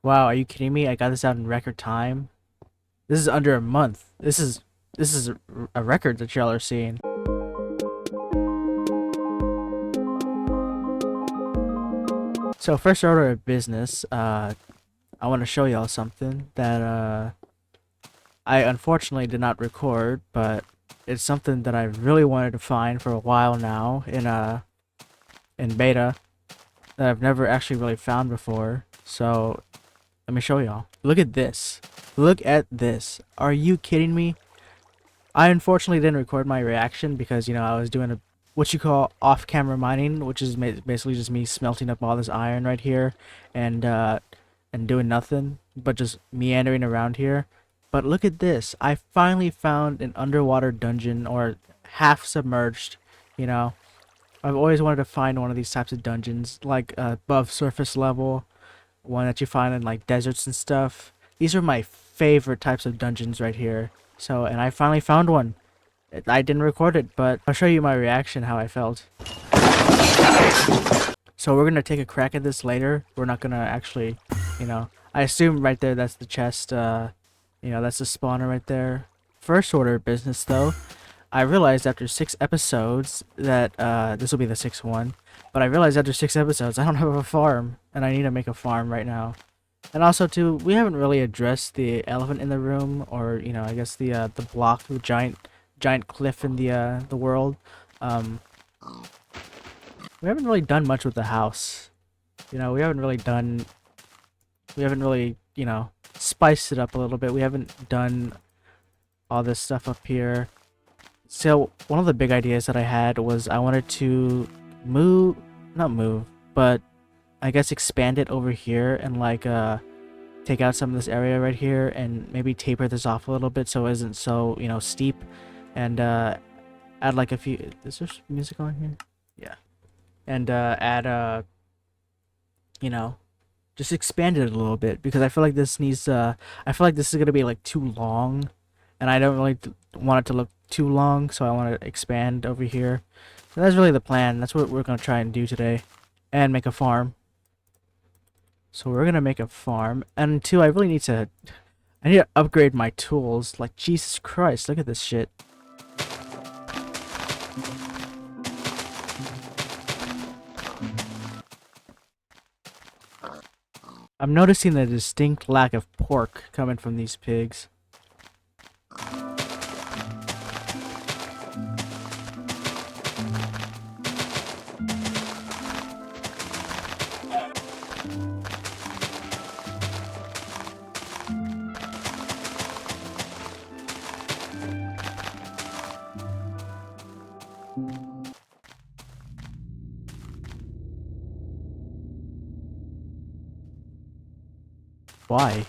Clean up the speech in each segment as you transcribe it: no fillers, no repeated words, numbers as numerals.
Wow, are you kidding me? I got this out in record time. This is under a month. This is a record that y'all are seeing. So first order of business, I want to show y'all something that I unfortunately did not record, but it's something that I really wanted to find for a while now in beta that I've never actually really found before. So let me show y'all. Look at this. Look at this. Are you kidding me? I unfortunately didn't record my reaction because, I was doing what you call off-camera mining, which is basically just me smelting up all this iron right here and doing nothing but just meandering around here. But look at this. I finally found an underwater dungeon, or half submerged, you know. I've always wanted to find one of these types of dungeons, like above surface level, one that you find in like deserts and stuff. These are my favorite types of dungeons right here. So, and I finally found one. I didn't record it, but I'll show you my reaction, how I felt. So we're gonna take a crack at this later. We're not gonna actually, I assume right there that's the chest, that's the spawner right there. First order of business though, I realized after 6 episodes that, this will be the sixth one, but I realized after 6 episodes I don't have a farm, and I need to make a farm right now. And also too, we haven't really addressed the elephant in the room, or I guess the block, the giant cliff in the world. Um, we haven't really done much with the house. We haven't really spiced it up a little bit. We haven't done all this stuff up here. So one of the big ideas that I had was I wanted to move, not move, but I guess expand it over here and like take out some of this area right here and maybe taper this off a little bit so it isn't so, steep, and add like a few, is there music on here? Yeah. And add you know, just expand it a little bit because I feel like this needs I feel like this is going to be like too long, and I don't really want it to look too long, so I want to expand over here. So that's really the plan. That's what we're going to try and do today, and make a farm. So we're going to make a farm, and two, I need to upgrade my tools. Like, Jesus Christ, look at this shit. I'm noticing a distinct lack of pork coming from these pigs. Why? I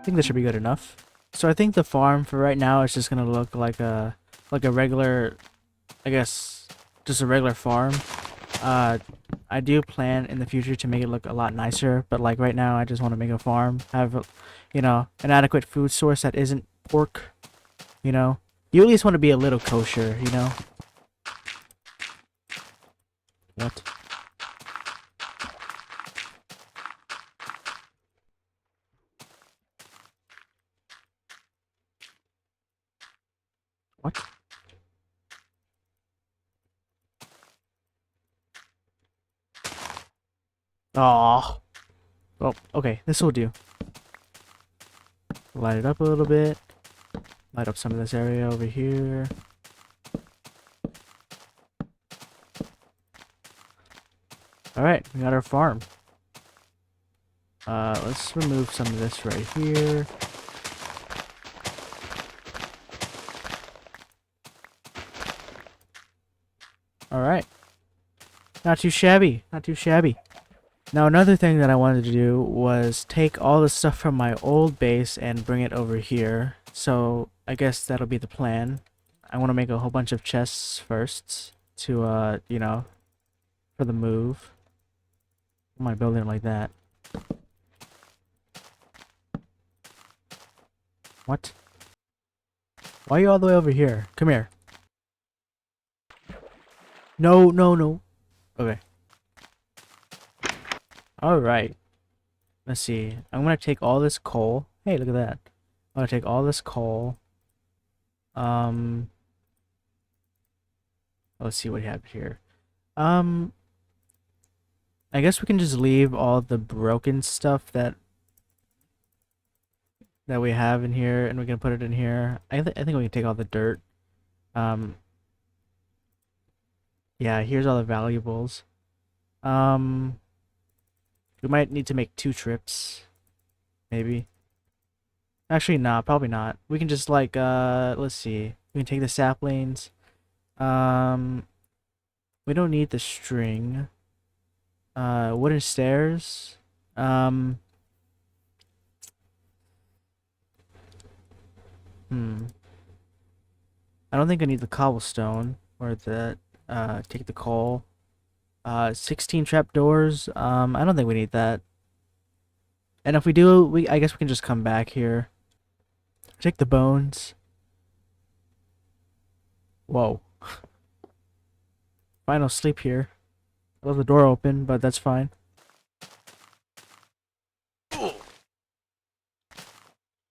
think this should be good enough. So I think the farm for right now is just gonna look like a regular, I guess, just a regular farm. Uh, I do plan in the future to make it look a lot nicer, but like right now I just want to make a farm, have, an adequate food source that isn't pork, you know. You at least want to be a little kosher, you know. What? What? Oh. Well, okay, this will do. Light it up a little bit. Light up some of this area over here. Alright, we got our farm. Let's remove some of this right here. Alright. Not too shabby. Not too shabby. Now another thing that I wanted to do was take all the stuff from my old base and bring it over here. So I guess that'll be the plan. I want to make a whole bunch of chests first to, for the move. Why am I building it like that? What? Why are you all the way over here? Come here. No, no, no. Okay. Alright. Let's see. I'm gonna take all this coal. Hey, look at that. I'm gonna take all this coal. Let's see what we have here. Um, I guess we can just leave all the broken stuff that we have in here, and we can put it in here. I think we can take all the dirt. Um, yeah, here's all the valuables. We might need to make 2 trips, maybe. Actually, nah, probably not. We can just like let's see. We can take the saplings. Um, we don't need the string. Wooden stairs. Um, hmm. I don't think I need the cobblestone or the take the coal. 16 trapdoors. I don't think we need that. And if we do, I guess we can just come back here. Take the bones. Whoa. Final sleep here. I left the door open, but that's fine.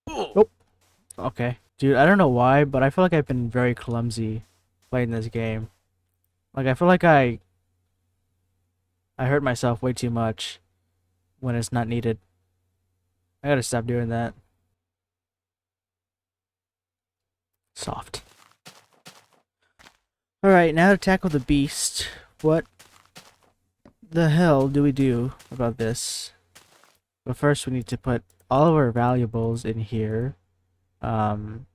Oh, okay. Dude, I don't know why, but I feel like I've been very clumsy playing this game. Like, I feel like I hurt myself way too much when it's not needed. I gotta stop doing that. Soft. Alright, now to tackle the beast. What the hell do we do about this? But first we need to put all of our valuables in here. Do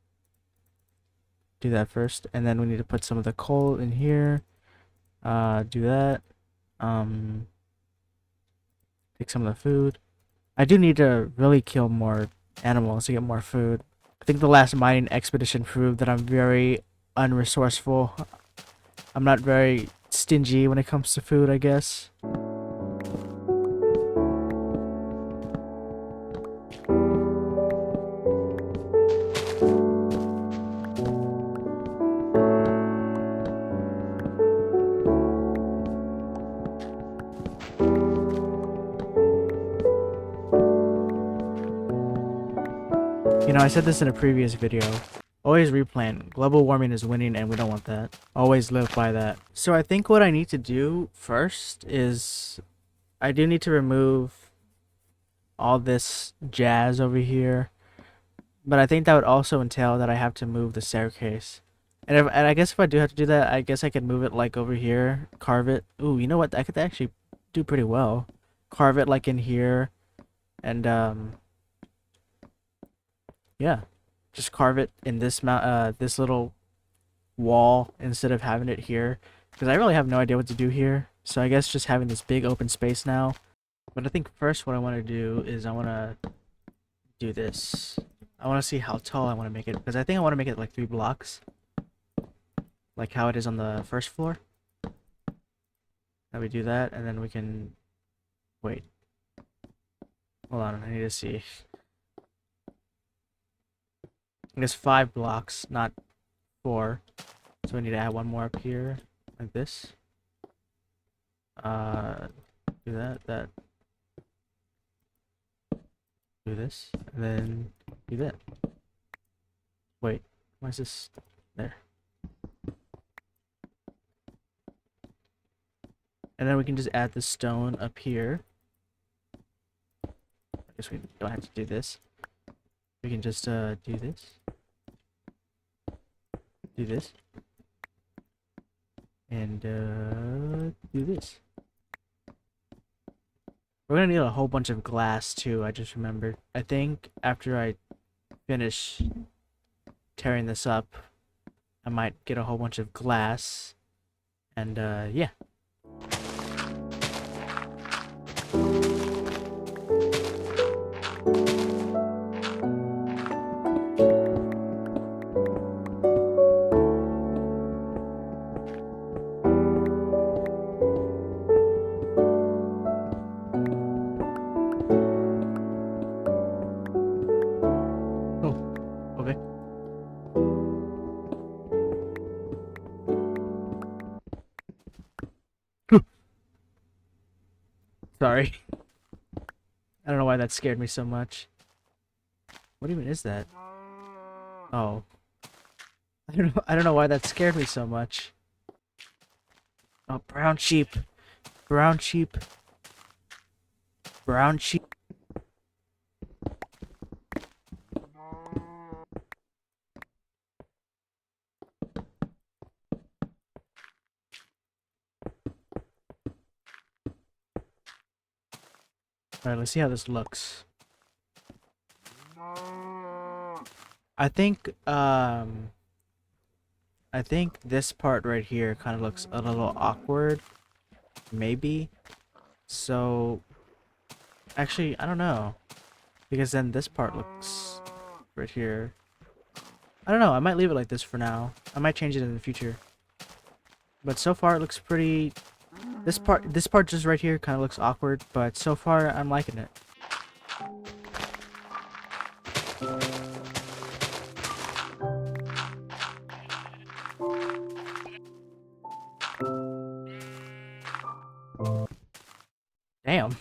that first. And then we need to put some of the coal in here. Do that. Take some of the food. I do need to really kill more animals to get more food. I think the last mining expedition proved that I'm very unresourceful. I'm not very stingy when it comes to food, I guess. You know, I said this in a previous video. Always replan. Global warming is winning and we don't want that. Always live by that. So I think what I need to do first is I do need to remove all this jazz over here. But I think that would also entail that I have to move the staircase. And I guess if I do have to do that, I guess I could move it like over here, carve it. Ooh, you know what? I could actually do pretty well. Carve it like in here and yeah. Just carve it in this this little wall instead of having it here, because I really have no idea what to do here. So I guess just having this big open space now. But I think first what I want to do is I want to do this. I want to see how tall I want to make it, because I think I want to make it like 3 blocks, like how it is on the first floor. Now we do that, and then we can wait. Hold on, I need to see. I guess 5 blocks, not 4. So we need to add 1 more up here, like this. Do that. Do this, and then do that. Wait, why is this there? And then we can just add the stone up here. I guess we don't have to do this. We can just do this. Do this. And do this. We're gonna need a whole bunch of glass too, I just remembered. I think after I finish tearing this up, I might get a whole bunch of glass. And yeah. Okay. Sorry. I don't know why that scared me so much. What even is that? Oh. I don't know why that scared me so much. Oh, brown sheep. Brown sheep. Brown sheep. Alright, let's see how this looks. I think, I think this part right here kind of looks a little awkward. Maybe. So, actually, I don't know. Because then this part looks right here. I don't know, I might leave it like this for now. I might change it in the future. But so far it looks pretty... This part just right here kind of looks awkward, but so far I'm liking it. Damn.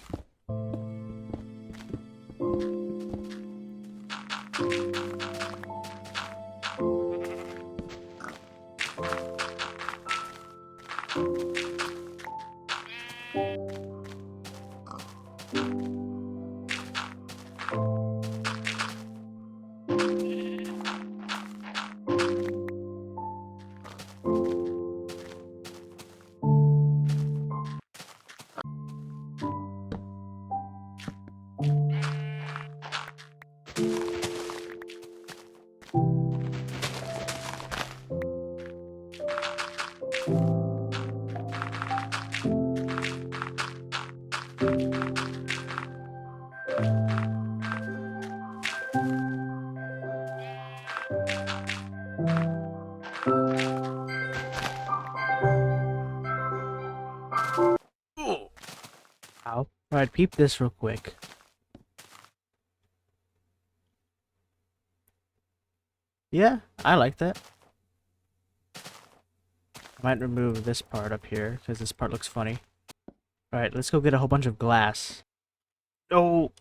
Ow. Alright, peep this real quick. Yeah, I like that. I might remove this part up here, because this part looks funny. Alright, let's go get a whole bunch of glass. Oh!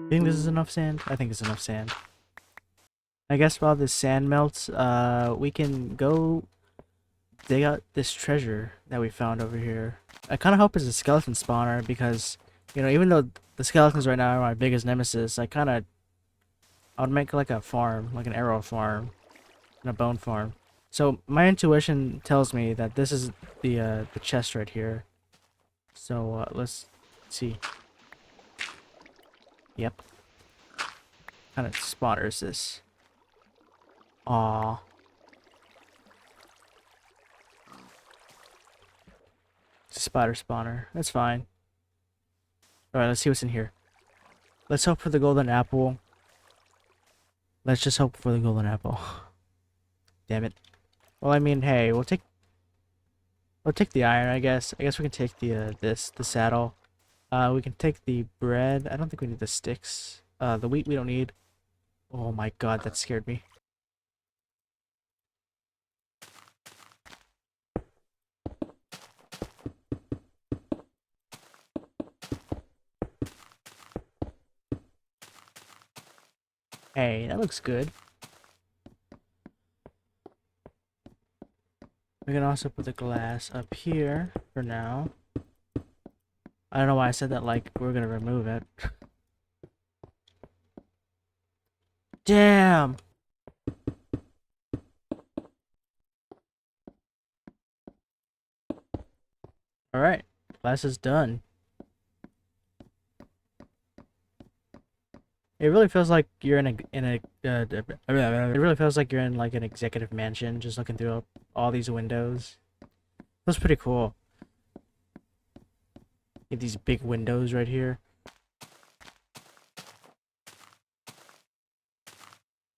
Think this is enough sand? I think it's enough sand. I guess while this sand melts, we can go dig out this treasure that we found over here. I kind of hope it's a skeleton spawner because, you know, even though the skeletons right now are my biggest nemesis, I would make like a farm, like an arrow farm and a bone farm. So my intuition tells me that this is the chest right here. So let's see. Yep. What kind of spawner is this? Aww. It's a spider spawner. That's fine. Alright, let's see what's in here. Let's hope for the golden apple. Let's just hope for the golden apple. Damn it. Well, I mean, hey, we'll take the iron, I guess. I guess we can take the saddle. We can take the bread. I don't think we need the sticks. The wheat we don't need. Oh my god, that scared me. Hey, that looks good. We can also put the glass up here for now. I don't know why I said that like we're gonna remove it. Damn! Alright, glass is done. It really feels like you're in a it really feels like you're in like an executive mansion, just looking through all these windows. That's pretty cool. You have these big windows right here.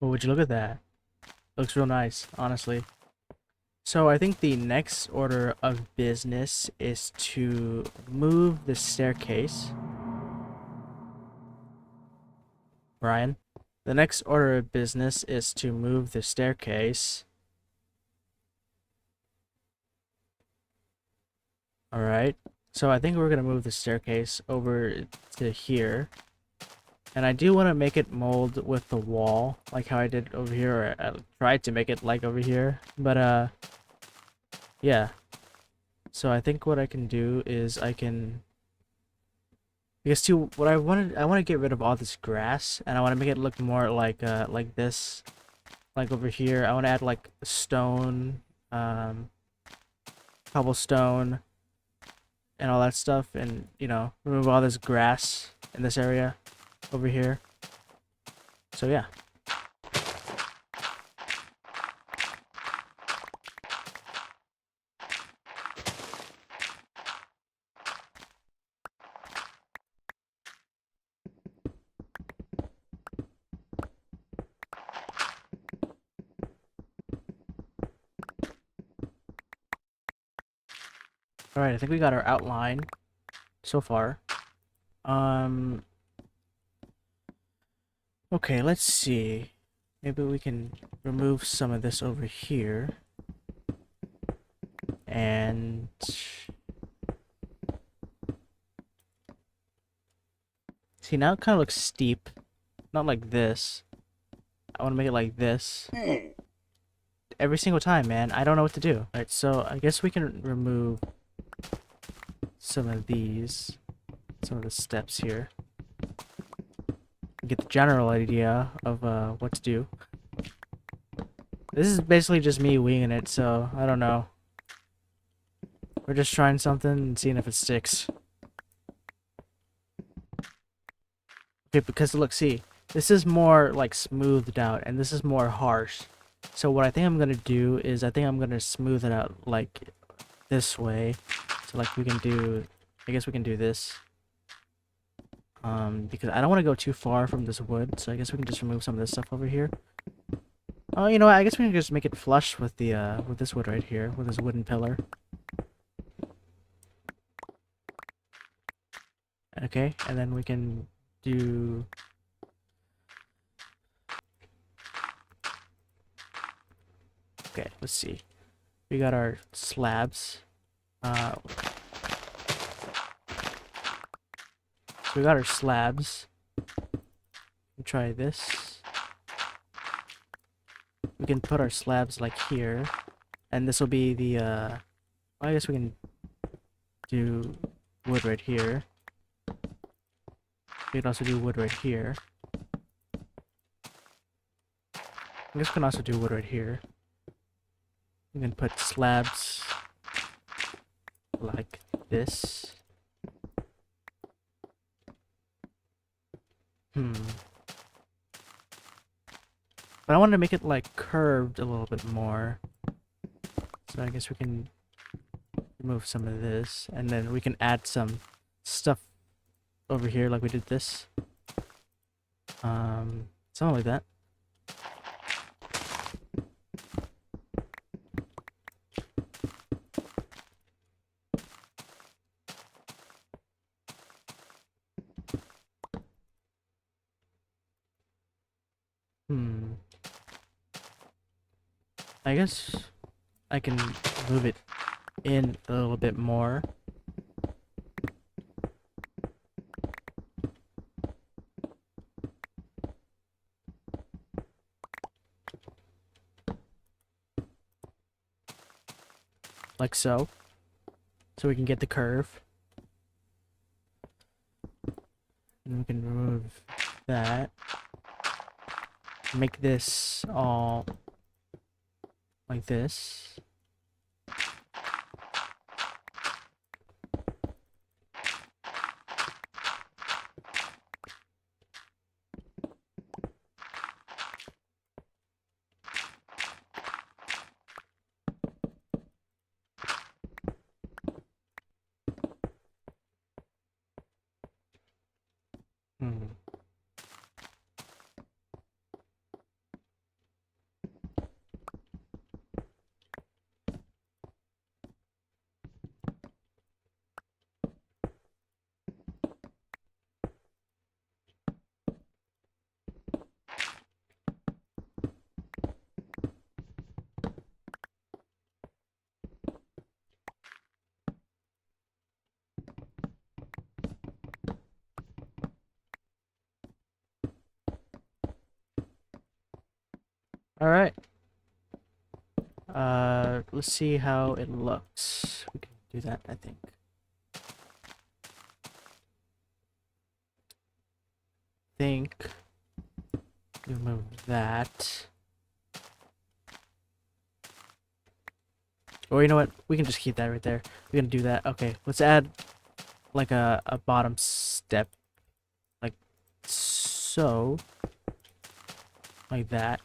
Oh, would you look at that? Looks real nice, honestly. So I think the next order of business is to move the staircase. Brian. The next order of business is to move the staircase. Alright. So I think we're going to move the staircase over to here. And I do want to make it mold with the wall, like how I did over here, or I tried to make it like over here. But, yeah. So I think what I can do is I can... Because too, what I want to get rid of all this grass, and I want to make it look more like this. Like over here, I want to add like stone, cobblestone, and all that stuff, and, you know, remove all this grass in this area over here. So yeah. Alright, I think we got our outline so far. Okay, let's see. Maybe we can remove some of this over here. And... See, now it kind of looks steep. Not like this. I want to make it like this. Every single time, man. I don't know what to do. Alright, so I guess we can remove some of these. Some of the steps here. Get the general idea of what to do. This is basically just me winging it, so I don't know. We're just trying something and seeing if it sticks. Okay, because look, see, this is more like smoothed out, and this is more harsh. So what I think I'm gonna do is I think I'm gonna smooth it out like this way. So like we can do, I guess we can do this. Because I don't want to go too far from this wood, so I guess we can just remove some of this stuff over here. Oh, you know what? I guess we can just make it flush with the with this wood right here, with this wooden pillar. Okay, and then we can do... Okay, let's see. We got our slabs. So we got our slabs. Try this. We can put our slabs like here, and this will be the well, I guess we can do wood right here. We can also do wood right here. I guess we can also do wood right here. We can put slabs like this. But I want to make it like curved a little bit more. So I guess we can remove some of this, and then we can add some stuff over here like we did this. Something like that. I guess I can move it in a little bit more. Like so. So we can get the curve. And we can remove that. Make this all like this. Alright. Let's see how it looks. We can do that, I think. Remove that. Or you know what? We can just keep that right there. We're gonna do that. Okay, let's add like a bottom step. Like so. Like that.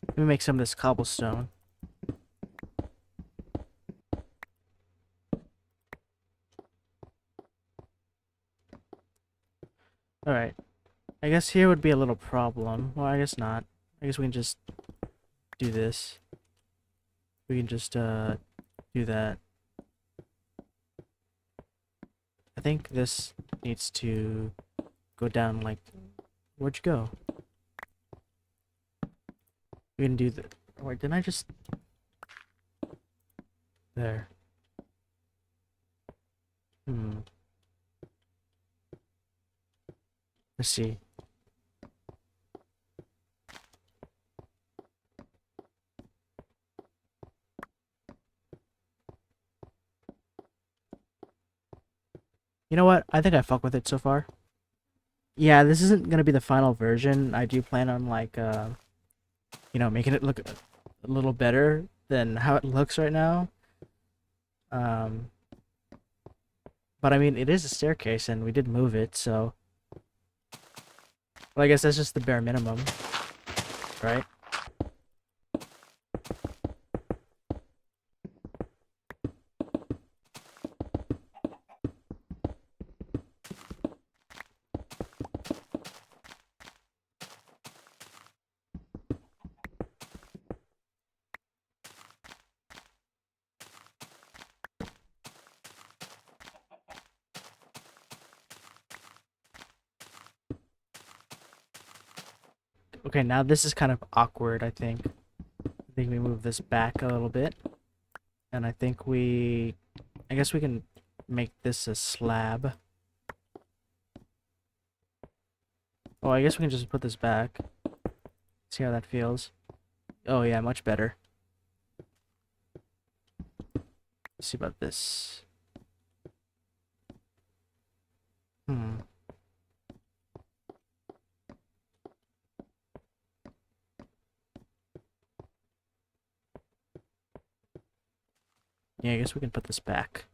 Let me make some of this cobblestone. Alright. I guess here would be a little problem. Well, I guess not. I guess we can just do this. We can just do that. I think this needs to go down like... Where'd you go? We can do the... Wait, didn't I just... There. Let's see. You know what? I think I fuck with it so far. Yeah, this isn't gonna be the final version. I do plan on like you know, making it look a little better than how it looks right now. Um but I mean it is a staircase and we did move it, so well, I guess that's just the bare minimum, right? Okay, now this is kind of awkward, I think. I think we move this back a little bit. And I think I guess we can make this a slab. Oh, I guess we can just put this back. See how that feels. Oh yeah, much better. Let's see about this. Yeah, I guess we can put this back.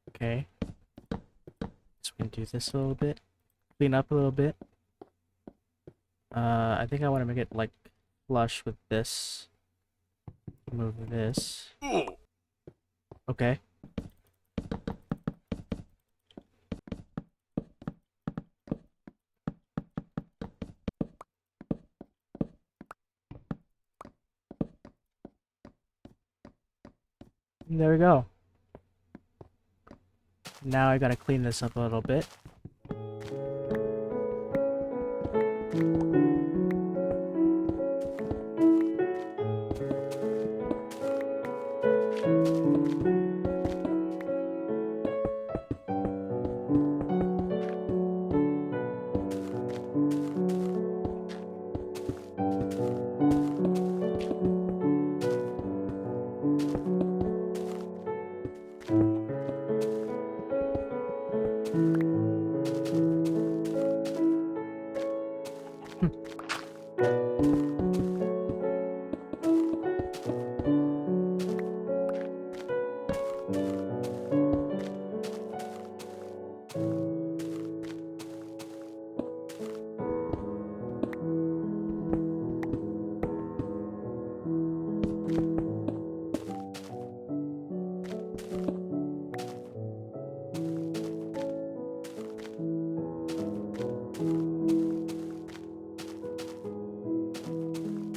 Okay. So we can do this a little bit. Clean up a little bit. I think I want to make it like flush with this. Move this. Okay. There we go. Now I gotta clean this up a little bit.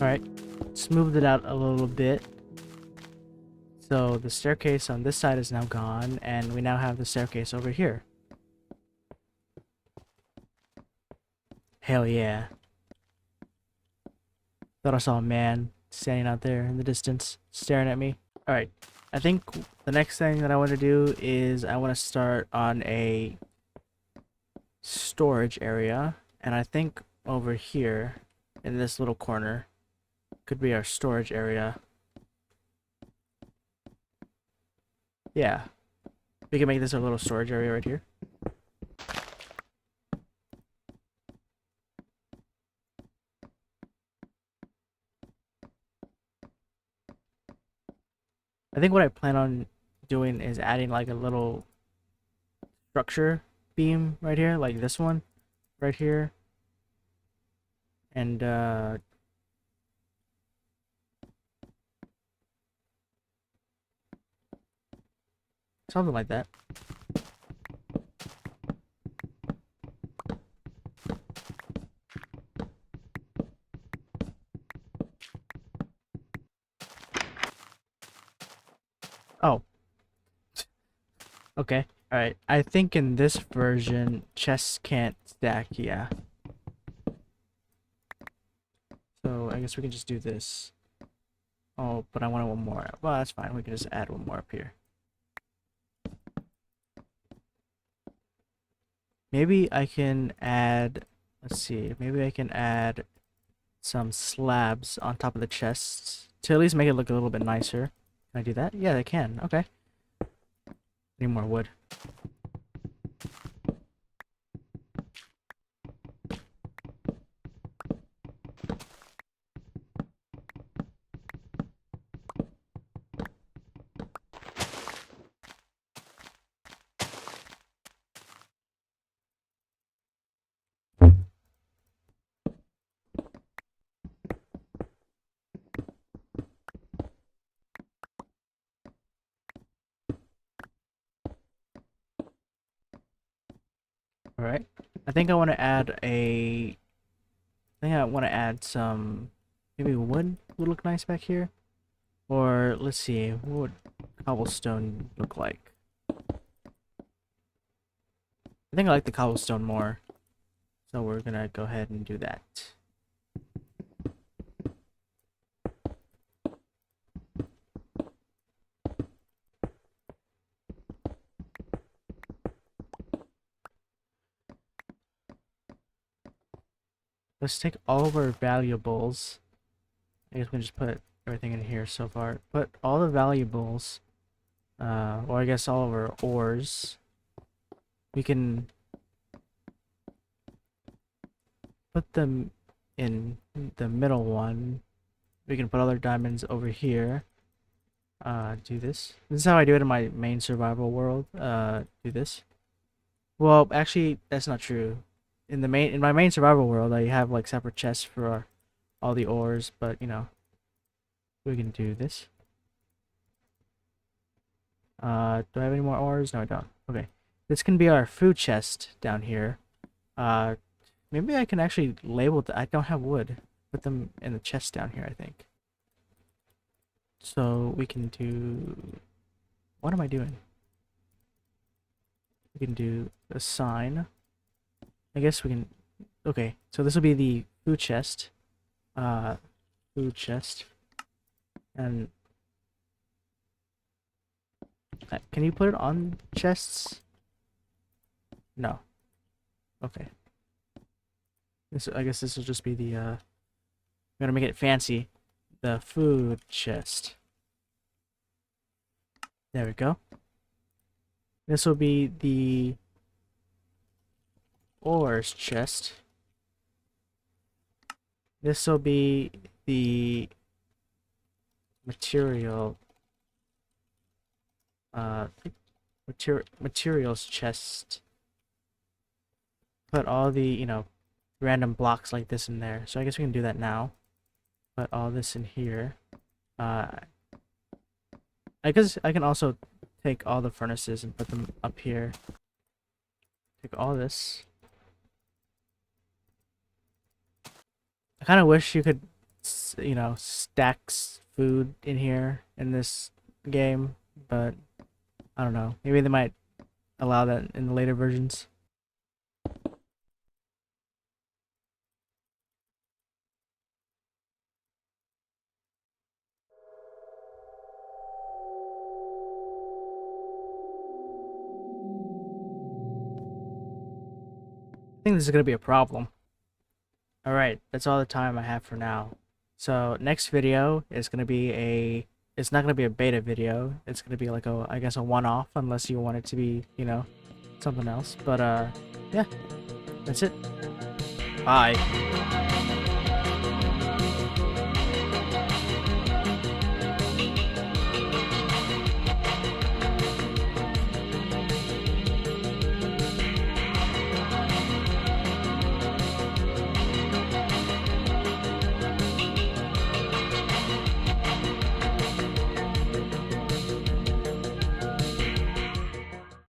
Alright, smoothed it out a little bit. So the staircase on this side is now gone, and we now have the staircase over here. Hell yeah. Thought I saw a man standing out there in the distance, staring at me. Alright, I think the next thing that I want to do is I want to start on a storage area, and I think over here in this little corner could be our storage area. Yeah, we can make this a little storage area right here. I think what I plan on doing is adding like a little structure beam right here, like this one right here, and something like that. Oh, okay. Alright. I think in this version, chests can't stack, yeah. So I guess we can just do this. Oh, but I want one more. Well, that's fine. We can just add one more up here. Maybe I can add, let's see, maybe I can add some slabs on top of the chests to at least make it look a little bit nicer. Can I do that? Yeah, I can. Okay. Need more wood. All right. I think I want to add a. I think I want to add some. Maybe wood would look nice back here. Or let's see, what would cobblestone look like? I think I like the cobblestone more. So we're gonna go ahead and do that. Let's take all of our valuables. I guess we can just put everything in here so far. Put all the valuables, or I guess all of our ores. We can put them in the middle one. We can put other diamonds over here. Do this. This is how I do it in my main survival world. Do this. Well, actually, that's not true. In my main survival world, I have like separate chests for all the ores, but you know, we can do this. Do I have any more ores? No, I don't. Okay. This can be our food chest down here. Uh, maybe I can actually label I don't have wood. Put them in the chest down here, I think. So we can do... What am I doing? We can do a sign. I guess we can... Okay, so this will be the food chest. Food chest. And... Can you put it on chests? No. Okay. I guess this will just be the, I'm gonna make it fancy. The food chest. There we go. This will be the ores chest. This will be the material, materials chest. Put all the, you know, random blocks like this in there. So I guess we can do that now. Put all this in here. I guess I can also take all the furnaces and put them up here. Take all this. I kind of wish you could, you know, stack food in here in this game, but I don't know. Maybe they might allow that in the later versions. think this is gonna be a problem. Alright, that's all the time I have for now. So next video is gonna be it's not gonna be a beta video. It's gonna be like I guess a one-off, unless you want it to be, you know, something else. But yeah, that's it. Bye.